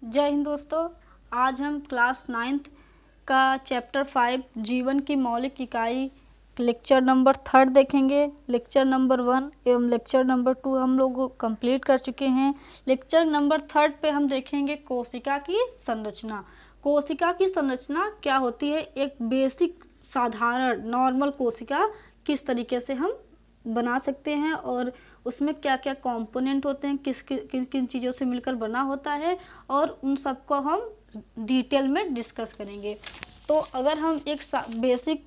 जय हिंद दोस्तों। आज हम क्लास 9th का चैप्टर 5 जीवन की मौलिक इकाई लेक्चर नंबर 3 देखेंगे। लेक्चर नंबर 1 एवं लेक्चर नंबर 2 हम लोग कंप्लीट कर चुके हैं। लेक्चर नंबर 3 पे हम देखेंगे कोशिका की संरचना। कोशिका की संरचना क्या होती है, एक बेसिक साधारण नॉर्मल कोशिका किस तरीके से हम बना सकते हैं और उसमें क्या क्या कंपोनेंट होते हैं, किन किन चीज़ों से मिलकर बना होता है, और उन सबको हम डिटेल में डिस्कस करेंगे। तो अगर हम एक बेसिक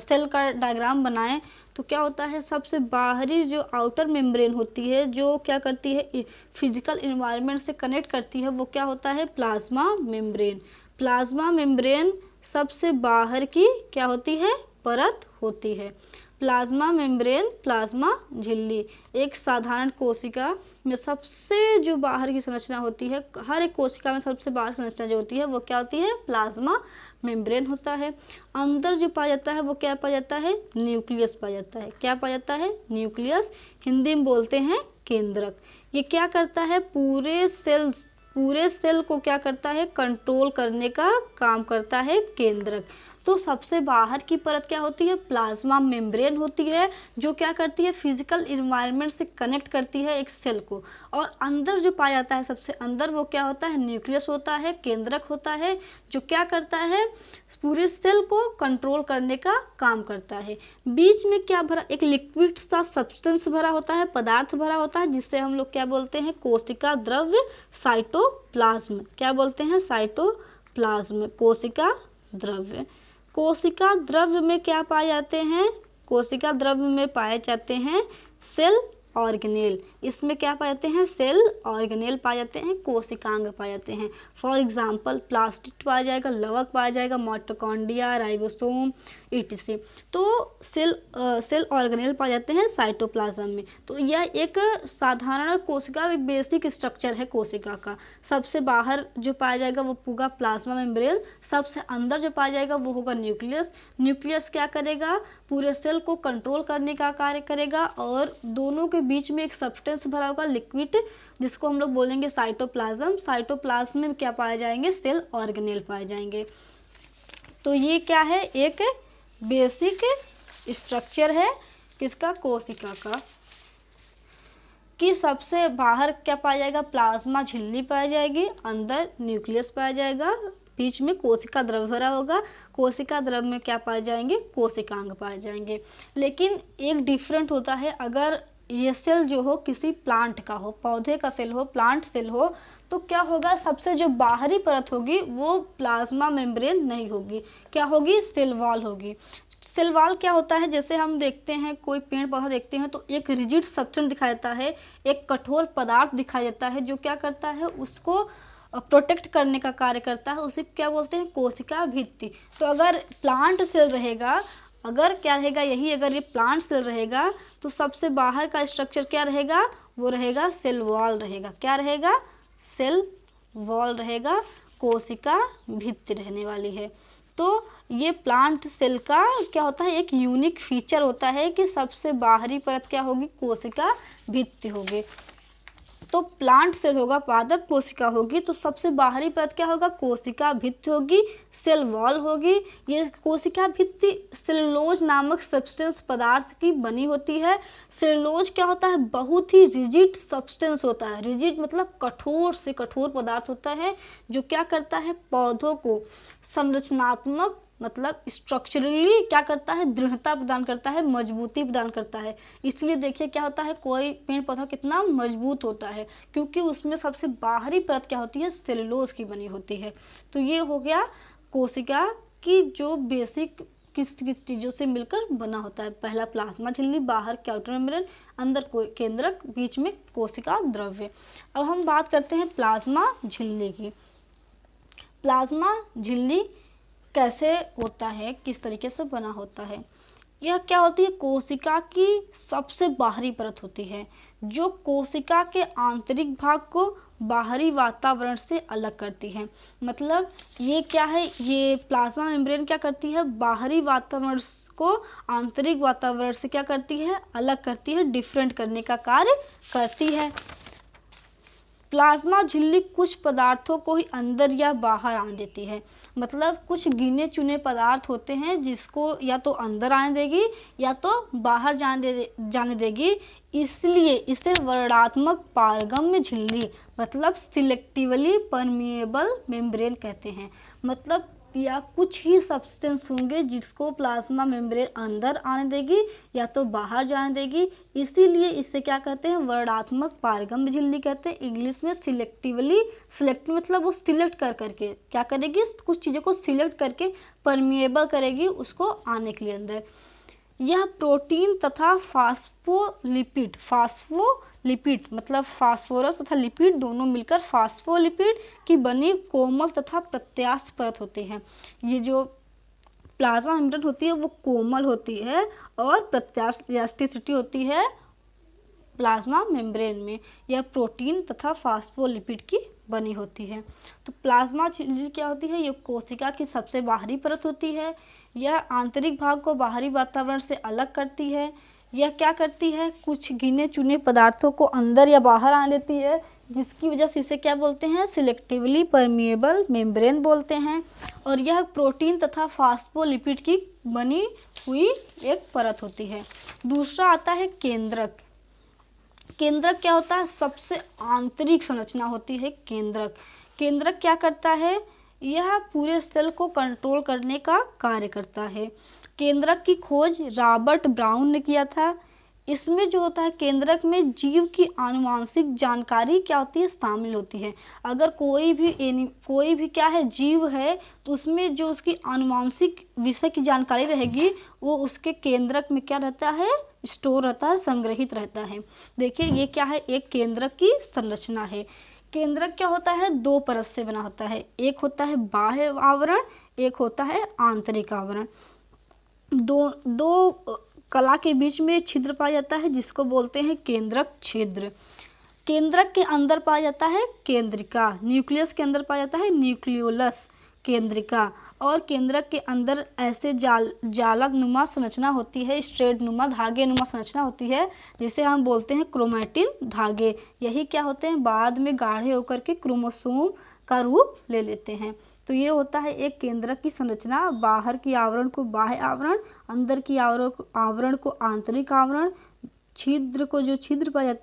सेल का डायग्राम बनाएं तो क्या होता है, सबसे बाहरी जो आउटर मेम्ब्रेन होती है जो क्या करती है, फिजिकल इन्वायरमेंट से कनेक्ट करती है, वो क्या होता है, प्लाज्मा मेम्ब्रेन। प्लाज्मा मेम्ब्रेन सबसे बाहर की क्या होती है, परत होती है। प्लाज्मा मेम्ब्रेन, प्लाज्मा झिल्ली, एक साधारण कोशिका में सबसे जो बाहर की संरचना होती है, हर एक कोशिका में सबसे बाहर संरचना जो होती है वो क्या होती है, प्लाज्मा मेम्ब्रेन होता है। अंदर जो पाया जाता है वो क्या पाया जाता है, न्यूक्लियस पाया जाता है। क्या पाया जाता है, न्यूक्लियस, हिंदी में बोलते हैं केंद्रक। ये क्या करता है, पूरे सेल को क्या करता है, कंट्रोल करने का काम करता है केंद्रक। तो सबसे बाहर की परत क्या होती है, प्लाज्मा मेम्ब्रेन होती है, जो क्या करती है, फिजिकल इन्वायरमेंट से कनेक्ट करती है एक सेल को। और अंदर जो पाया जाता है सबसे अंदर वो क्या होता है, न्यूक्लियस होता है, केंद्रक होता है, जो क्या करता है, पूरे सेल को कंट्रोल करने का काम करता है। बीच में क्या भरा, एक लिक्विड सा सब्सटेंस भरा होता है, पदार्थ भरा होता है, जिससे हम लोग क्या बोलते हैं, कोशिका द्रव्य, साइटोप्लाज्म। क्या बोलते हैं, साइटोप्लाज्म, कोशिका द्रव्य। कोशिका द्रव्य में क्या पाए जाते हैं, कोशिका द्रव्य में पाए जाते हैं सेल ऑर्गेनेल। इसमें क्या पाए जाते हैं, सेल ऑर्गेनेल पाए जाते हैं, कोशिकांग पाए जाते हैं। फॉर एग्जांपल प्लास्टिड पाया जाएगा, लवक पाया जाएगा, माइटोकॉन्ड्रिया, राइबोसोम etc। तो सेल ऑर्गेनेल पाए जाते हैं साइटोप्लाज्म में। तो यह एक साधारण कोशिका, एक बेसिक स्ट्रक्चर है कोशिका का। सबसे बाहर जो पाया जाएगा वो होगा प्लाज्मा मेम्ब्रेन, सबसे अंदर जो पाया जाएगा वो होगा न्यूक्लियस। न्यूक्लियस क्या करेगा, पूरे सेल को कंट्रोल करने का कार्य करेगा, और दोनों के बीच में एक सब्सटेंस भरा होगा लिक्विड, जिसको हम लोग बोलेंगे साइटोप्लाज्म। साइटोप्लाज्म में क्या पाए जाएंगे, सेल ऑर्गेनेल पाए जाएंगे। तो ये क्या है, एक बेसिक स्ट्रक्चर है किसका, कोशिका का। कि सबसे बाहर क्या पाया जाएगा, प्लाज्मा झिल्ली पाई जाएगी, अंदर न्यूक्लियस पाया जाएगा, बीच में कोशिका द्रव्य भरा होगा। कोशिका द्रव्य में क्या पाए जाएंगे, कोशिकांग पाए जाएंगे। लेकिन एक डिफरेंट होता है, अगर ये सेल जो हो किसी प्लांट का हो, पौधे का सेल हो, प्लांट सेल हो, तो क्या होगा, सबसे जो बाहरी परत होगी वो प्लाज्मा मेम्ब्रेन नहीं होगी, क्या होगी, सेल वॉल होगी। सेल वॉल क्या होता है, जैसे हम देखते हैं कोई पेड़ पौधा देखते हैं तो एक रिजिड सब्सटेंस दिखाई देता है, एक कठोर पदार्थ दिखाई देता है, जो क्या करता है, उसको प्रोटेक्ट करने का कार्य करता है, उसे क्या बोलते हैं, कोशिका भित्ति। तो अगर प्लांट सेल रहेगा, अगर क्या रहेगा, यही अगर ये प्लांट सेल रहेगा तो सबसे बाहर का स्ट्रक्चर क्या रहेगा, वो रहेगा सेल वॉल रहेगा। क्या रहेगा, सेल वॉल रहेगा, कोशिका भित्ति रहने वाली है। तो ये प्लांट सेल का क्या होता है, एक यूनिक फीचर होता है कि सबसे बाहरी परत क्या होगी, कोशिका भित्ति होगी। तो प्लांट सेल होगा, पादप कोशिका होगी, तो सबसे बाहरी परत क्या होगा, कोशिका भित्ति होगी, सेल वॉल होगी। ये कोशिका भित्ति सेलुलोज नामक सब्सटेंस पदार्थ की बनी होती है। सेलुलोज क्या होता है, बहुत ही रिजिड सब्सटेंस होता है। रिजिड मतलब कठोर से कठोर पदार्थ होता है, जो क्या करता है, पौधों को संरचनात्मक मतलब स्ट्रक्चरली क्या करता है, दृढ़ता प्रदान करता है, मजबूती प्रदान करता है। इसलिए देखिए क्या होता है, कोई पेड़ पौधा कितना मजबूत होता है, क्योंकि उसमें सबसे बाहरी परत क्या होती है, सेलुलोज की बनी होती है। तो ये हो गया कोशिका की जो बेसिक किस किस चीज़ों से मिलकर बना होता है। पहला प्लाज्मा झिल्ली, बाहर के आउटर मेम्ब्रेन, अंदर केंद्रक, बीच में कोशिका द्रव्य। अब हम बात करते हैं प्लाज्मा झिल्ली की। प्लाज्मा झिल्ली कैसे होता है, किस तरीके से बना होता है। यह क्या होती है, कोशिका की सबसे बाहरी परत होती है, जो कोशिका के आंतरिक भाग को बाहरी वातावरण से अलग करती है। मतलब ये क्या है, ये प्लाज्मा मेम्ब्रेन क्या करती है, बाहरी वातावरण को आंतरिक वातावरण से क्या करती है, अलग करती है, डिफरेंट करने का कार्य करती है। प्लाज्मा झिल्ली कुछ पदार्थों को ही अंदर या बाहर आने देती है। मतलब कुछ गिने चुने पदार्थ होते हैं जिसको या तो अंदर आने देगी या तो बाहर जाने देगी, इसलिए इसे वर्णात्मक पारगम्य झिल्ली मतलब सिलेक्टिवली परमिएबल मेम्ब्रेन कहते हैं। मतलब या कुछ ही सब्सटेंस होंगे जिसको प्लाज्मा मेम्ब्रेन अंदर आने देगी या तो बाहर जाने देगी, इसीलिए इसे क्या कहते हैं, वर्णात्मक पारगम्य झिल्ली कहते हैं। इंग्लिश में सिलेक्टिवली, सिलेक्ट मतलब वो सिलेक्ट कर करके क्या करेगी, कुछ चीज़ों को सिलेक्ट करके परमिएबल करेगी उसको आने के लिए अंदर। यह प्रोटीन तथा फास्फोलिपिड मतलब फास्फोरस तथा लिपिड दोनों मिलकर फास्फोलिपिड की बनी कोमल तथा प्रत्यास्थ परत होती है। ये जो प्लाज्मा मेम्ब्रेन होती है वो कोमल होती है और प्रत्यास्थ इलास्टिसिटी होती है प्लाज्मा मेम्ब्रेन में। यह प्रोटीन तथा फास्फोलिपिड की बनी होती है। तो प्लाज्मा झिल्ली क्या होती है, ये कोशिका की सबसे बाहरी परत होती है। यह आंतरिक भाग को बाहरी वातावरण से अलग करती है। यह क्या करती है, कुछ गिने चुने पदार्थों को अंदर या बाहर आने देती है, जिसकी वजह से इसे क्या बोलते हैं, सिलेक्टिवली परमिएबल मेम्ब्रेन बोलते हैं। और यह प्रोटीन तथा फास्फोलिपिड की बनी हुई एक परत होती है। दूसरा आता है केंद्रक। केंद्रक क्या होता है, सबसे आंतरिक संरचना होती है केंद्रक। केंद्रक क्या करता है, यह पूरे सेल को कंट्रोल करने का कार्य करता है। केंद्रक की खोज रॉबर्ट ब्राउन ने किया था। इसमें जो होता है केंद्रक में जीव की आनुवांशिक जानकारी क्या होती है, शामिल होती है। अगर कोई भी क्या है, जीव है, तो उसमें जो उसकी आनुवांशिक विषय की जानकारी रहेगी वो उसके केंद्रक में क्या रहता है, स्टोर रहता है, संग्रहित रहता है। देखिए ये क्या है, एक केंद्रक की संरचना है। केंद्रक क्या होता है, दो परत से बना होता है। एक होता है बाह्य आवरण, एक होता है आंतरिक आवरण। दो कला के बीच में छिद्र पाया जाता है जिसको बोलते हैं केंद्रक छिद्र। केंद्रक के अंदर पाया जाता है केंद्रिका, न्यूक्लियस के अंदर पाया जाता है न्यूक्लियोलस, केंद्रिका। और केंद्रक के अंदर ऐसे जालक नुमा संरचना होती है, स्ट्रेट नुमा धागे नुमा संरचना होती है, जिसे हम बोलते हैं क्रोमैटिन धागे। यही क्या होते हैं, बाद में गाढ़े होकर के क्रोमोसोम का रूप ले लेते हैं। तो ये होता है एक केंद्रक की संरचना, बाहर की आवरण को बाह्य आवरण, अंदर की आवरण को आंतरिक आवरण, छिद्र को जो छिद्र पाए जाते